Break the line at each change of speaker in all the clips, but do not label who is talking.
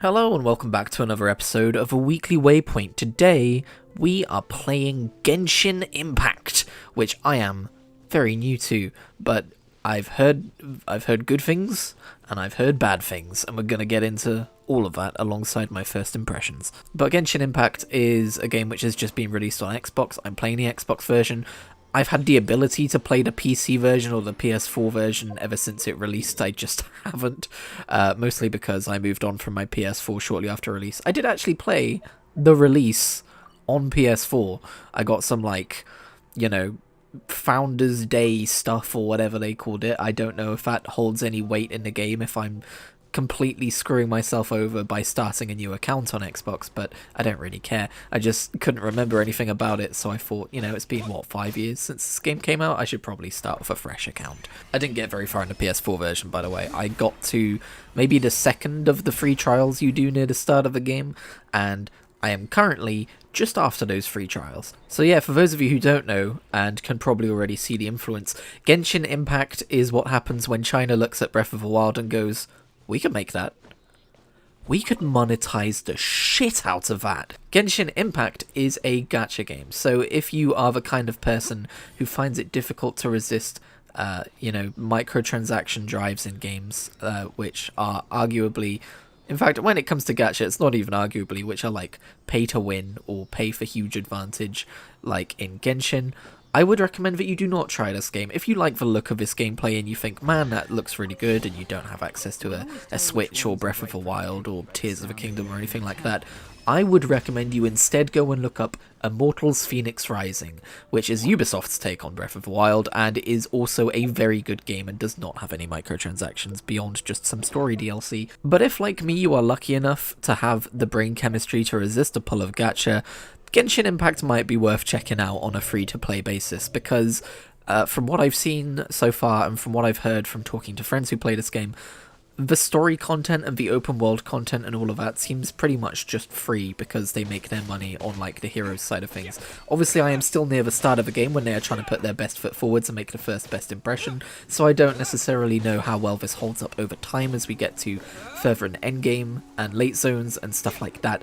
Hello and welcome back to another episode of A Weekly Waypoint. Today, we are playing Genshin Impact, which I am very new to, but I've heard good things and I've heard bad things, and we're going to get into all of that alongside my first impressions. But Genshin Impact is a game which has just been released on Xbox. I'm playing the Xbox version. I've had the ability to play the PC version or the PS4 version ever since it released. I just haven't, mostly because I moved on from my PS4 shortly after release. I did actually play the release on PS4. I got some, Founders Day stuff or whatever they called it. I don't know if that holds any weight in the game, if I'm completely screwing myself over by starting a new account on Xbox, but I don't really care. I just couldn't remember anything about it, so I thought, it's been, 5 years since this game came out? I should probably start with a fresh account. I didn't get very far in the PS4 version, by the way. I got to maybe the second of the free trials you do near the start of the game, and I am currently just after those free trials. So yeah, for those of you who don't know, and can probably already see the influence, Genshin Impact is what happens when China looks at Breath of the Wild and goes, we could make that. We could monetize the shit out of that. Genshin Impact is a gacha game, so if you are the kind of person who finds it difficult to resist, microtransaction drives in games, which are arguably, in fact, when it comes to gacha, it's not even arguably, which are like pay to win or pay for huge advantage, like in Genshin, I would recommend that you do not try this game. If you like the look of this gameplay and you think, man, that looks really good, and you don't have access to a Switch or Breath of the Wild or Tears of the Kingdom or anything like that, I would recommend you instead go and look up Immortals Fenyx Rising, which is Ubisoft's take on Breath of the Wild, and is also a very good game and does not have any microtransactions beyond just some story DLC. But if, like me, you are lucky enough to have the brain chemistry to resist a pull of gacha, Genshin Impact might be worth checking out on a free-to-play basis, because from what I've seen so far and from what I've heard from talking to friends who play this game, the story content and the open world content and all of that seems pretty much just free because they make their money on the heroes side of things. Obviously, I am still near the start of the game when they are trying to put their best foot forwards and make the first best impression, so I don't necessarily know how well this holds up over time as we get to further in endgame and late zones and stuff like that.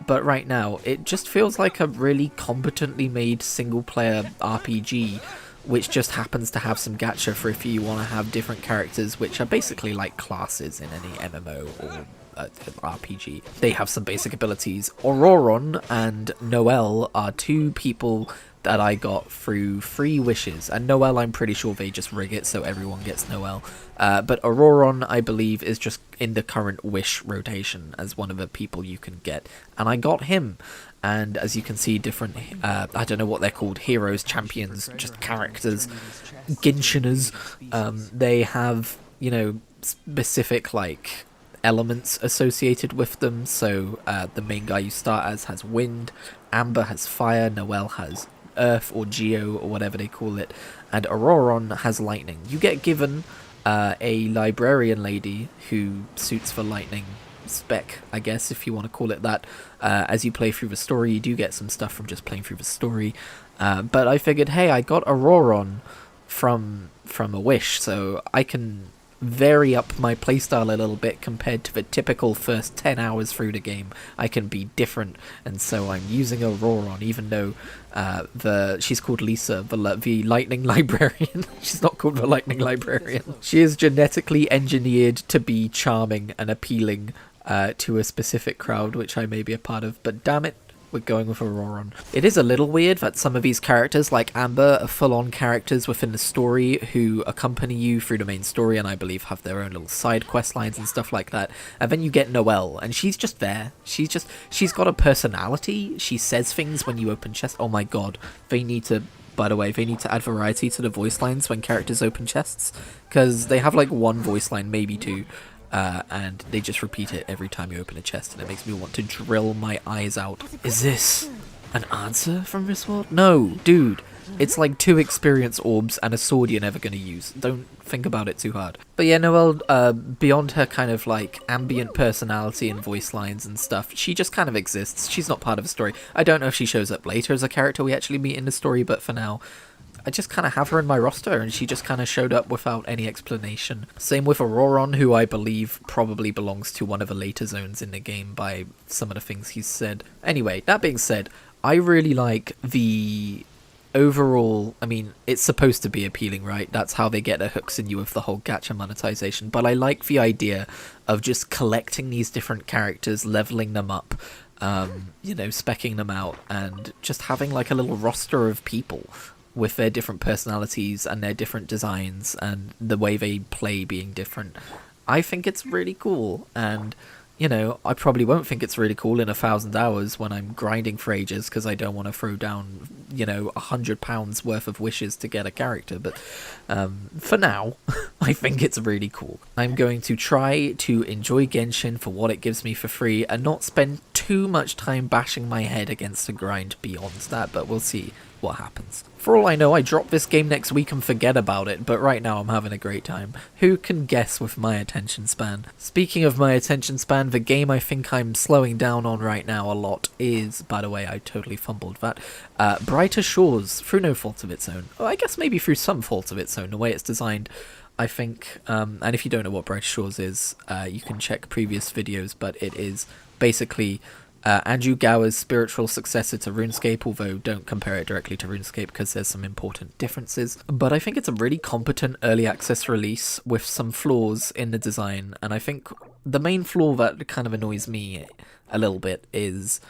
But right now, it just feels like a really competently made single player RPG, which just happens to have some gacha for if you want to have different characters, which are basically like classes in any MMO or RPG. They have some basic abilities. Auroron and Noelle are two people that I got through free wishes, and Noelle, I'm pretty sure they just rig it so everyone gets Noelle. But Auroron, I believe, is just in the current wish rotation as one of the people you can get, and I got him. And as you can see, different, I don't know what they're called, heroes, champions, just characters, Genshiners, they have, specific, elements associated with them. So the main guy you start as has wind, Amber has fire, Noelle has earth or geo or whatever they call it, and Auroron has lightning. You get given a librarian lady who suits for lightning spec, I guess, if you want to call it that. As you play through the story, you do get some stuff from just playing through the story, but I figured, hey, I got Auroron from a wish, so I can vary up my playstyle a little bit compared to the typical first 10 hours through the game. I can be different, and so I'm using Auroron, even though she's called Lisa, the lightning librarian. She's not called the lightning librarian. She is genetically engineered to be charming and appealing to a specific crowd, which I may be a part of, but damn it, we're going with Auroron. It is a little weird that some of these characters, like Amber, are full-on characters within the story who accompany you through the main story, and I believe have their own little side quest lines and stuff like that. And then you get Noelle, and she's just there. She's got a personality. She says things when you open chests. Oh my god, by the way, they need to add variety to the voice lines when characters open chests, because they have one voice line, maybe two, and they just repeat it every time you open a chest, and it makes me want to drill my eyes out. Is this an answer from this world? No, dude. It's like 2 experience orbs and a sword you're never going to use. Don't think about it too hard. But yeah, Noelle, beyond her kind of ambient personality and voice lines and stuff, she just kind of exists. She's not part of the story. I don't know if she shows up later as a character we actually meet in the story, but for now, I just kind of have her in my roster, and she just kind of showed up without any explanation. Same with Auroron, who I believe probably belongs to one of the later zones in the game by some of the things he's said. Anyway, that being said, I really like the overall, I mean, it's supposed to be appealing, right? That's how they get their hooks in you with the whole gacha monetization. But I like the idea of just collecting these different characters, leveling them up, speccing them out, and just having like a little roster of people with their different personalities and their different designs and the way they play being different. I think it's really cool, and I probably won't think it's really cool in 1,000 hours when I'm grinding for ages because I don't want to throw down, £100 worth of wishes to get a character. But for now, I think it's really cool. I'm going to try to enjoy Genshin for what it gives me for free and not spend too much time bashing my head against a grind beyond that, but we'll see what happens. For all I know, I drop this game next week and forget about it, but right now I'm having a great time. Who can guess with my attention span? Speaking of my attention span, the game I think I'm slowing down on right now a lot is, by the way, I totally fumbled that, Brighter Shores, through no fault of its own. Well, I guess maybe through some fault of its own, the way it's designed. I think, and if you don't know what Brighter Shores is, you can check previous videos, but it is basically Andrew Gower's spiritual successor to RuneScape, although don't compare it directly to RuneScape because there's some important differences. But I think it's a really competent early access release with some flaws in the design, and I think the main flaw that kind of annoys me a little bit is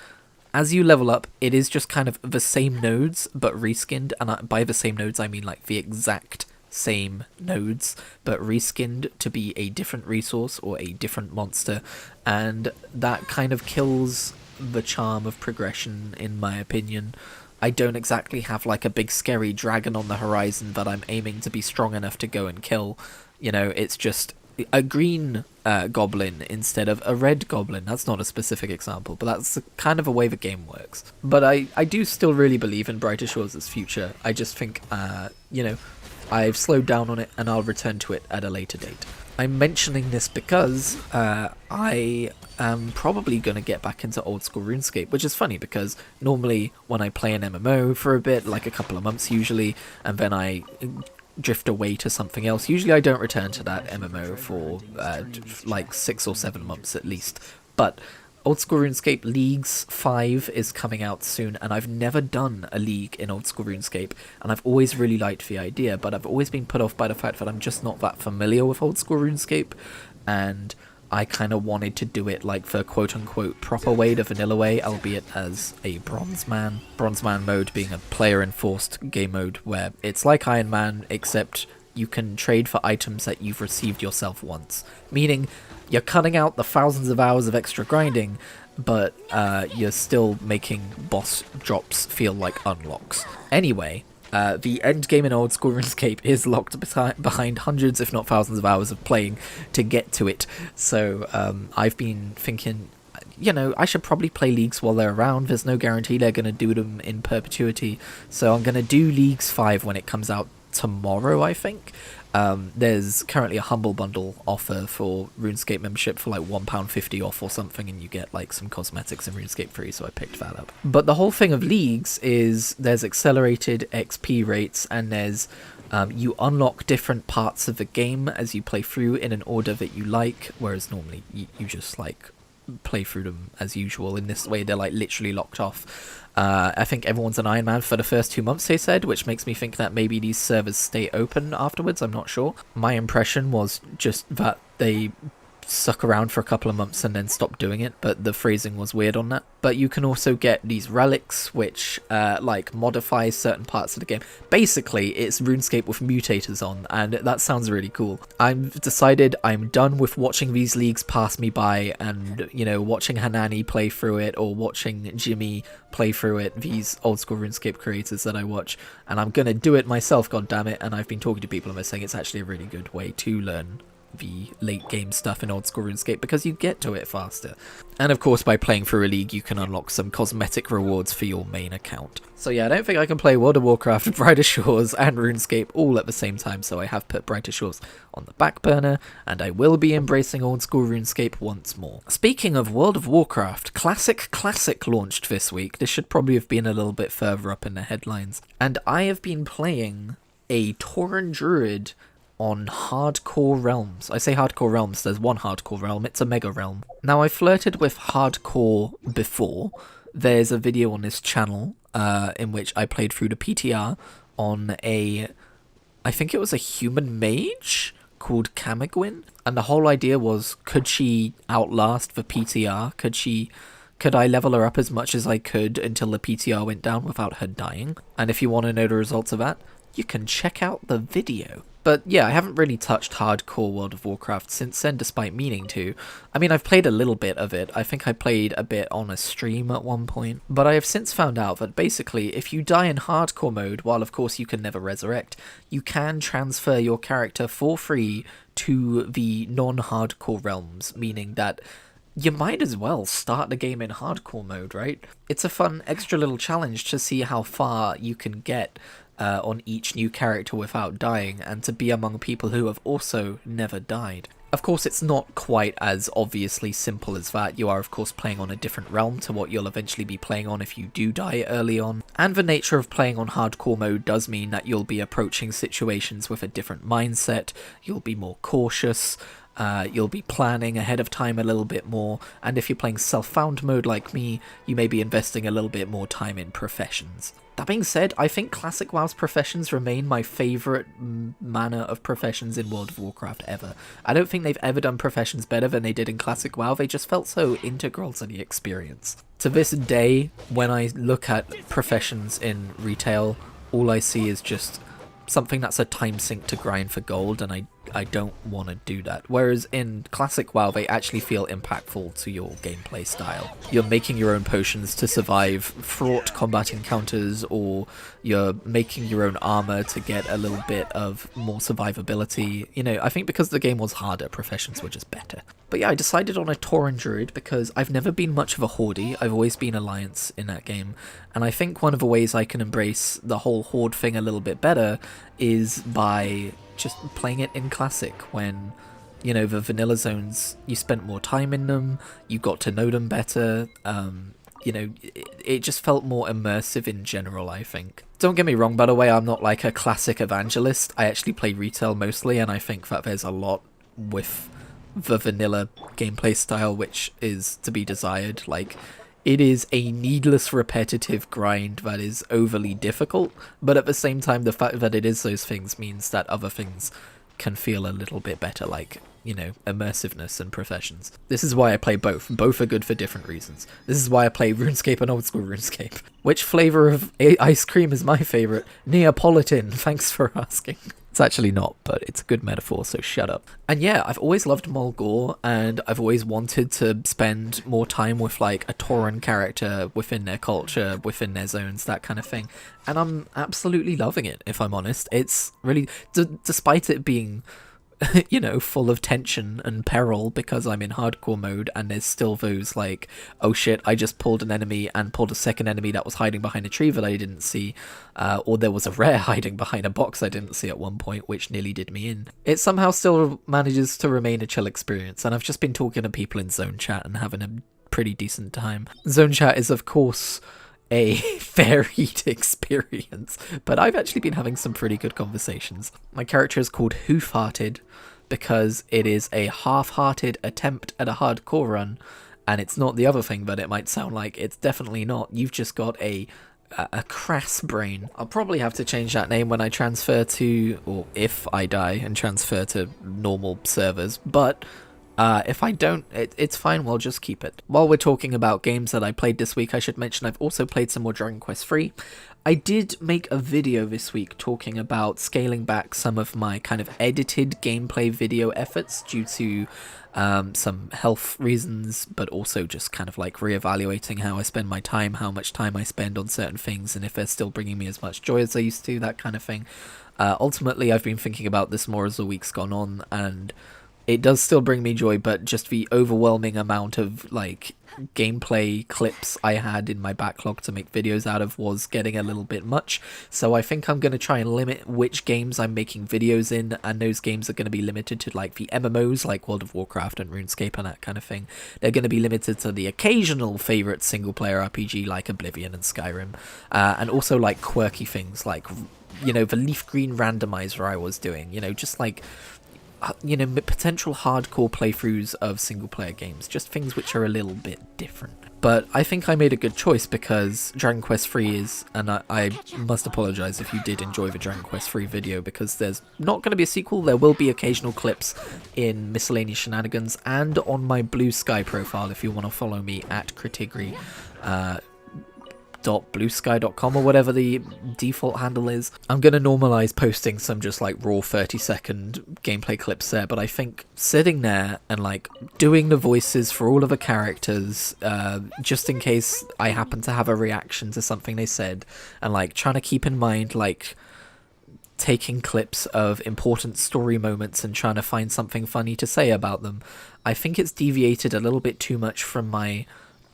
as you level up, it is just kind of the same nodes but reskinned, and by the same nodes I mean like the exact same nodes but reskinned to be a different resource or a different monster, and that kind of kills the charm of progression in my opinion. I don't exactly have like a big scary dragon on the horizon that I'm aiming to be strong enough to go and kill. It's just a green goblin instead of a red goblin. That's not a specific example, but that's the kind of a way the game works. But I do still really believe in Brighter Shores' future. I just think I've slowed down on it and I'll return to it at a later date. I'm mentioning this because I am probably going to get back into old school RuneScape, which is funny because normally when I play an MMO for a bit, like a couple of months usually, and then I drift away to something else, usually I don't return to that MMO for like 6 or 7 months at least. But Old School RuneScape Leagues 5 is coming out soon, and I've never done a league in Old School RuneScape, and I've always really liked the idea, but I've always been put off by the fact that I'm just not that familiar with Old School RuneScape, and I kind of wanted to do it like the quote-unquote proper way, the vanilla way, albeit as a Bronze Man. Bronze Man mode being a player-enforced game mode where it's like Iron Man, except you can trade for items that you've received yourself once, meaning you're cutting out the thousands of hours of extra grinding, but you're still making boss drops feel like unlocks. Anyway, the end game in Old School RuneScape is locked behind hundreds, if not thousands of hours of playing to get to it. So I've been thinking, I should probably play Leagues while they're around. There's no guarantee they're going to do them in perpetuity. So I'm going to do Leagues 5 when it comes out tomorrow, I think. There's currently a Humble Bundle offer for RuneScape membership for like £1.50 off or something, and you get like some cosmetics in RuneScape free, so I picked that up. But the whole thing of Leagues is there's accelerated XP rates, and there's you unlock different parts of the game as you play through in an order that you like, whereas normally you just like play through them as usual. In this way, they're like literally locked off. I think everyone's an Iron Man for the first 2 months, they said, which makes me think that maybe these servers stay open afterwards. I'm not sure. My impression was just that they suck around for a couple of months and then stop doing it, but the phrasing was weird on that. But you can also get these relics which like modify certain parts of the game. Basically it's RuneScape with mutators on, and that sounds really cool. I've decided I'm done with watching these leagues pass me by and watching Hanani play through it or watching Jimmy play through it, these old school RuneScape creators that I watch, and I'm gonna do it myself, goddammit. And I've been talking to people and they're saying it's actually a really good way to learn the late game stuff in old school RuneScape because you get to it faster. And of course, by playing through a league, you can unlock some cosmetic rewards for your main account. So yeah, I don't think I can play World of Warcraft, Brighter Shores, and RuneScape all at the same time, so I have put Brighter Shores on the back burner, and I will be embracing old school RuneScape once more. Speaking of World of Warcraft, Classic launched this week. This should probably have been a little bit further up in the headlines. And I have been playing a Tauren Druid on Hardcore Realms. I say Hardcore Realms, there's one Hardcore Realm, it's a Mega Realm. Now, I flirted with Hardcore before. There's a video on this channel in which I played through the PTR on I think it was a human mage called Camiguin. And the whole idea was, could she outlast the PTR? Could I level her up as much as I could until the PTR went down without her dying? And if you want to know the results of that, you can check out the video. But yeah, I haven't really touched hardcore World of Warcraft since then, despite meaning to. I mean, I've played a little bit of it. I think I played a bit on a stream at one point. But I have since found out that basically, if you die in hardcore mode, while of course you can never resurrect, you can transfer your character for free to the non-hardcore realms, meaning that you might as well start the game in hardcore mode, right? It's a fun extra little challenge to see how far you can get on each new character without dying, and to be among people who have also never died. Of course, it's not quite as obviously simple as that. You are, of course, playing on a different realm to what you'll eventually be playing on if you do die early on. And the nature of playing on hardcore mode does mean that you'll be approaching situations with a different mindset, you'll be more cautious, you'll be planning ahead of time a little bit more, and if you're playing self-found mode like me, you may be investing a little bit more time in professions. That being said, I think Classic WoW's professions remain my favourite manner of professions in World of Warcraft ever. I don't think they've ever done professions better than they did in Classic WoW. They just felt so integral to the experience. To this day, when I look at professions in retail, all I see is just something that's a time sink to grind for gold, and I don't want to do that. Whereas in Classic WoW, they actually feel impactful to your gameplay style. You're making your own potions to survive fraught combat encounters, or you're making your own armor to get a little bit of more survivability. You know, I think because the game was harder, professions were just better. But yeah, I decided on a Tauren Druid because I've never been much of a Horde. I've always been Alliance in that game. And I think one of the ways I can embrace the whole Horde thing a little bit better is by just playing it in Classic, when, you know, the vanilla zones, you spent more time in them, you got to know them better, you know, it just felt more immersive in general, I think. Don't get me wrong, by the way, I'm not like a Classic evangelist. I actually play retail mostly, and I think that there's a lot with the vanilla gameplay style which is to be desired. Like, it is a needless repetitive grind that is overly difficult, but at the same time, the fact that it is those things means that other things can feel a little bit better, like, you know, immersiveness and professions. This is why I play both. Both are good for different reasons. This is why I play RuneScape and old school RuneScape. Which flavour of ice cream is my favourite? Neapolitan, thanks for asking. It's actually not, but it's a good metaphor, so shut up. And yeah, I've always loved Mulgore, and I've always wanted to spend more time with like a Tauren character within their culture, within their zones, that kind of thing. And I'm absolutely loving it, if I'm honest. It's really, despite it being, you know, full of tension and peril because I'm in hardcore mode, and there's still those like, oh shit, I just pulled an enemy and pulled a second enemy that was hiding behind a tree that I didn't see, or there was a rare hiding behind a box I didn't see at one point, which nearly did me in. It somehow still manages to remain a chill experience, and I've just been talking to people in zone chat and having a pretty decent time. Zone chat is of course a varied experience, but I've actually been having some pretty good conversations. My character is called Hoof-Hearted because it is a half-hearted attempt at a hardcore run, and it's not the other thing that it might sound like. It's definitely not. You've just got a crass brain. I'll probably have to change that name when I transfer to, or if I die and transfer to normal servers, but if I don't, it's fine, we'll just keep it. While we're talking about games that I played this week, I should mention I've also played some more Dragon Quest III. I did make a video this week talking about scaling back some of my kind of edited gameplay video efforts due to some health reasons, but also just kind of like reevaluating how I spend my time, how much time I spend on certain things, and if they're still bringing me as much joy as I used to, that kind of thing. Ultimately, I've been thinking about this more as the week's gone on, and it does still bring me joy, but just the overwhelming amount of like gameplay clips I had in my backlog to make videos out of was getting a little bit much. So I think I'm going to try and limit which games I'm making videos in, and those games are going to be limited to like the MMOs like World of Warcraft and RuneScape and that kind of thing. They're going to be limited to the occasional favorite single player RPG like Oblivion and Skyrim, and also like quirky things like, you know, the leaf green randomizer I was doing, you know, just like, you know, potential hardcore playthroughs of single player games, just things which are a little bit different. But I think I made a good choice, because Dragon Quest III is, and I must apologise if you did enjoy the Dragon Quest III video, because there's not going to be a sequel. There will be occasional clips in Miscellaneous Shenanigans and on my Blue Sky profile if you want to follow me at Kritigri. .bluesky.com or whatever the default handle is. I'm going to normalize posting some just like raw 30-second gameplay clips there, but I think sitting there and like doing the voices for all of the characters, just in case I happen to have a reaction to something they said, and like trying to keep in mind like taking clips of important story moments and trying to find something funny to say about them, I think it's deviated a little bit too much from my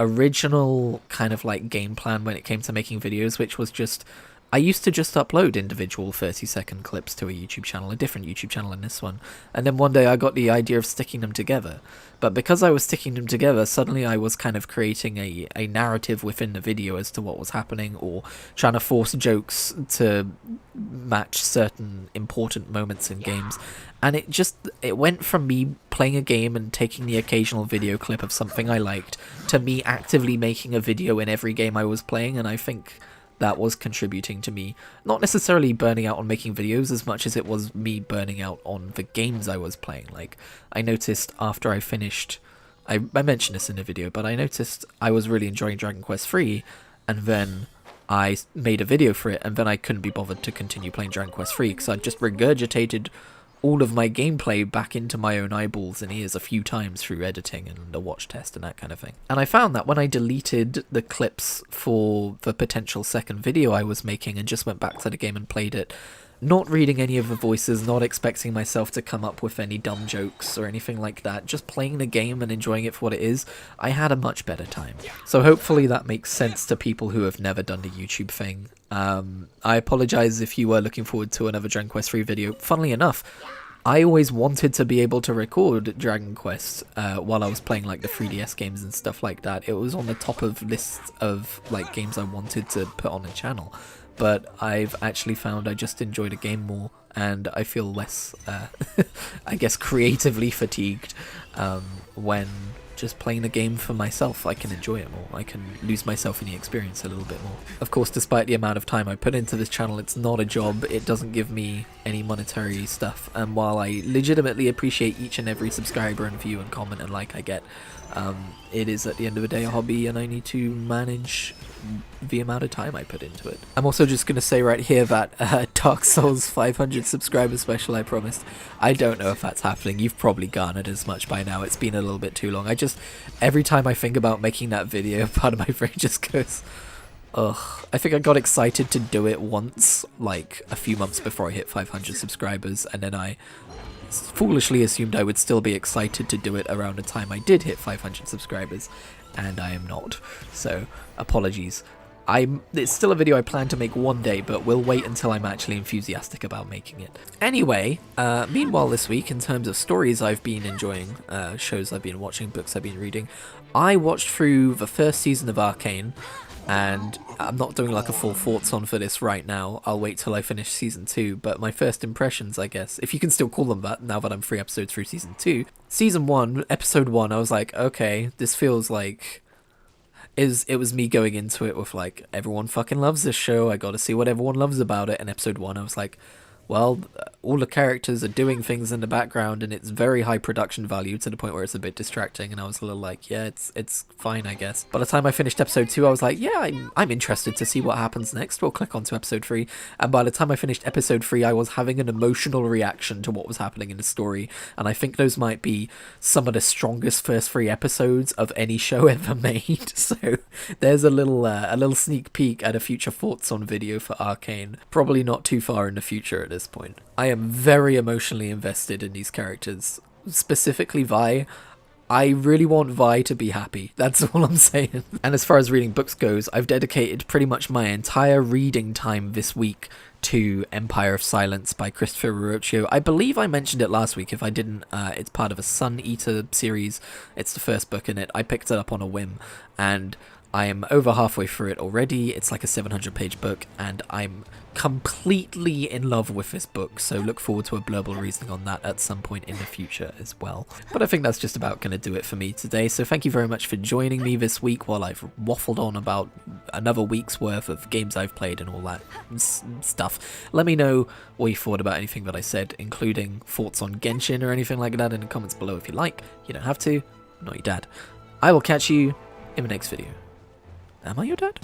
original kind of like game plan when it came to making videos, which was just, I used to just upload individual 30-second clips to a YouTube channel, a different YouTube channel in this one, and then one day I got the idea of sticking them together. But because I was sticking them together, suddenly I was kind of creating a narrative within the video as to what was happening, or trying to force jokes to match certain important moments in games. And it went from me playing a game and taking the occasional video clip of something I liked to me actively making a video in every game I was playing, and I think that was contributing to me not necessarily burning out on making videos as much as it was me burning out on the games I was playing. Like, I noticed after I finished, I mentioned this in the video, but I noticed I was really enjoying Dragon Quest III, and then I made a video for it, and then I couldn't be bothered to continue playing Dragon Quest III because I just regurgitated all of my gameplay back into my own eyeballs and ears a few times through editing and the watch test and that kind of thing. And I found that when I deleted the clips for the potential second video I was making and just went back to the game and played it, not reading any of the voices, not expecting myself to come up with any dumb jokes or anything like that, just playing the game and enjoying it for what it is, I had a much better time. So hopefully that makes sense to people who have never done the YouTube thing. I apologise if you were looking forward to another Dragon Quest III video. Funnily enough, I always wanted to be able to record Dragon Quest while I was playing like the 3DS games and stuff like that. It was on the top of lists of like games I wanted to put on the channel, but I've actually found I just enjoy the game more, and I feel less, I guess, creatively fatigued when just playing the game for myself. I can enjoy it more. I can lose myself in the experience a little bit more. Of course, despite the amount of time I put into this channel, it's not a job. It doesn't give me any monetary stuff. And while I legitimately appreciate each and every subscriber and view and comment and like I get, it is at the end of the day a hobby, and I need to manage the amount of time I put into it. I'm also just going to say right here that Dark Souls 500 subscriber special I promised, I don't know if that's happening. You've probably garnered as much by now. It's been a little bit too long. Every time I think about making that video, part of my brain just goes, ugh. I think I got excited to do it once, like a few months before I hit 500 subscribers, and then I foolishly assumed I would still be excited to do it around the time I did hit 500 subscribers, and I am not. So, apologies. It's still a video I plan to make one day, but we'll wait until I'm actually enthusiastic about making it. Anyway, meanwhile this week, in terms of stories I've been enjoying, shows I've been watching, books I've been reading, I watched through the first season of Arcane, and I'm not doing like a full thoughts on for this right now. I'll wait till I finish season 2, but my first impressions, I guess, if you can still call them that now that I'm 3 episodes through season 2. Season 1, episode 1, I was like, okay, this feels like it was me going into it with like, everyone fucking loves this show, I gotta see what everyone loves about it. And episode 1, I was like, well, all the characters are doing things in the background and it's very high production value to the point where it's a bit distracting, and I was a little like, yeah, it's fine, I guess. By the time I finished episode 2, I was like, yeah, I'm interested to see what happens next. We'll click on to episode 3. And by the time I finished episode 3, I was having an emotional reaction to what was happening in the story, and I think those might be some of the strongest first 3 episodes of any show ever made. So there's a little sneak peek at a future thoughts on video for Arcane, probably not too far in the future at this point. I am very emotionally invested in these characters. specifically Vi, I really want Vi to be happy. That's all I'm saying. And as far as reading books goes, I've dedicated pretty much my entire reading time this week to Empire of Silence by Christopher Ruocchio. I believe I mentioned it last week. If I didn't, it's part of a Sun Eater series. It's the first book in it. I picked it up on a whim, and I am over halfway through it already. It's like a 700-page book, and I'm completely in love with this book, so look forward to a blurble reasoning on that at some point in the future as well. But I think that's just about going to do it for me today, so thank you very much for joining me this week while I've waffled on about another week's worth of games I've played and all that stuff. Let me know what you thought about anything that I said, including thoughts on Genshin or anything like that in the comments below if you like. You don't have to. I'm not your dad. I will catch you in the next video. Am I your dad?